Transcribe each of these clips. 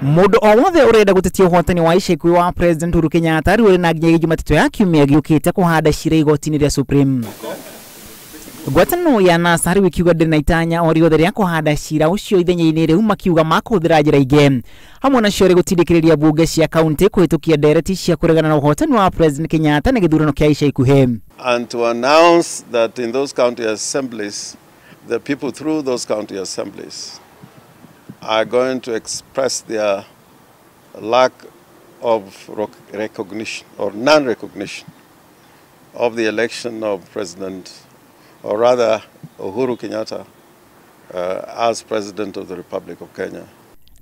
Mundu o wothe urenda gutetia uhotani wa ikuhi wa President Uhuru Kenyatta riu na nginya Jumatatu ya kiumia giukite kuhanda ciira igoti-ini ria Supreme. Ngwataniro ya NASA riu ikiuga ndiri na itanya o riothe ria kuhanda ciira ucio Ithenya-ini riu makiuga makuthira njira ingi hamwe na cio gutindikiriria mbunge cia kaunti kuhitukia ndereti cia kuregana na uhotani wa President Kenyatta na githurano kia ikuhi. And to announce that in those county assemblies, the people through those county assemblies are going to express their lack of recognition or non-recognition of the election of President, or rather Uhuru Kenyatta, as President of the Republic of Kenya.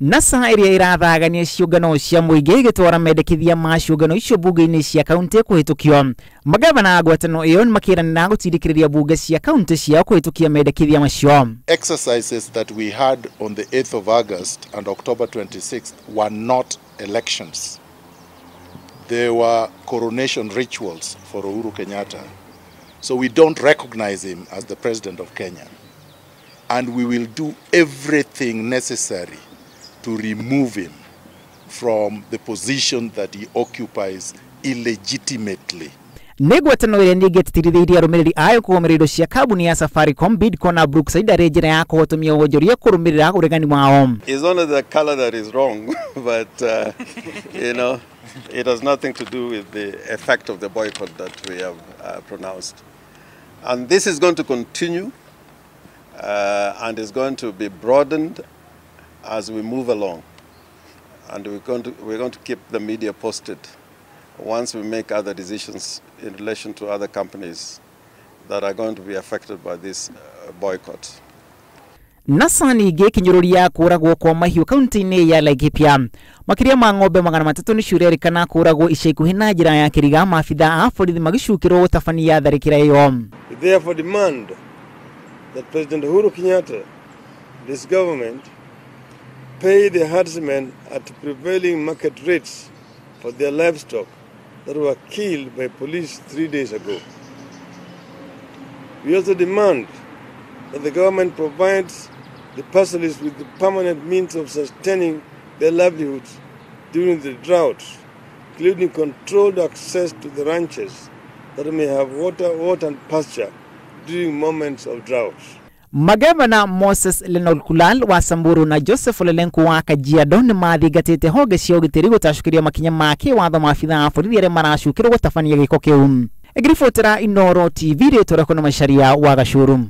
NASA iria irathagania ciungano cia muingi gitwara mendekithia ma ciungano icio mbunge-ini cia kaunti kuhitukio. Magavana ngwataniro iyo makirana gutindikiriria mbunge cia kaunti cia kuhitukia mendekithia macio. Exercises that we had on the 8th of August and October 26th were not elections. They were coronation rituals for Uhuru Kenyatta. So we don't recognize him as the President of Kenya. And we will do everything necessary to remove him from the position that he occupies illegitimately. Ngwataniro iria ningi titirithirie arumiriri ayo kugomerera indo cia kambuni ya Safaricom Bidco na Brookside ari njira ya kuhotomia wonjoria kurumirira uregani wao. It's only the color that is wrong, but you know, it has nothing to do with the effect of the boycott that we have pronounced. And this is going to continue and is going to be broadened as we move along, and we're going to keep the media posted once we make other decisions in relation to other companies that are going to be affected by this boycott. NASA niikinyiriirie kuragwo kwa mahiu kaunti-ini ya Laikipia. Makiria ma ng'ombe 300 ni ciurerikana kuragwo ica ikuhi na njira ya kiriga maabitha a borithi magicukirwo gutabania tharikira iyo. We therefore demand that President Uhuru Kenyatta, this government, pay the herdsmen at prevailing market rates for their livestock that were killed by police 3 days ago. We also demand that the government provides the pastoralists with the permanent means of sustaining their livelihoods during the droughts, including controlled access to the ranches that may have water and pasture during moments of droughts. Magavana Moses Lenol Kulal wa Samburu na Joseph Lelenku wa Kajiado ni mathigatite honge cia ugitiri gutashukiria makinya make watho maabitha a borithi aria maracukirwo gutafania giko kiu. Egiribotera Inoro TV ritũra kuna macharia wa Gacuru.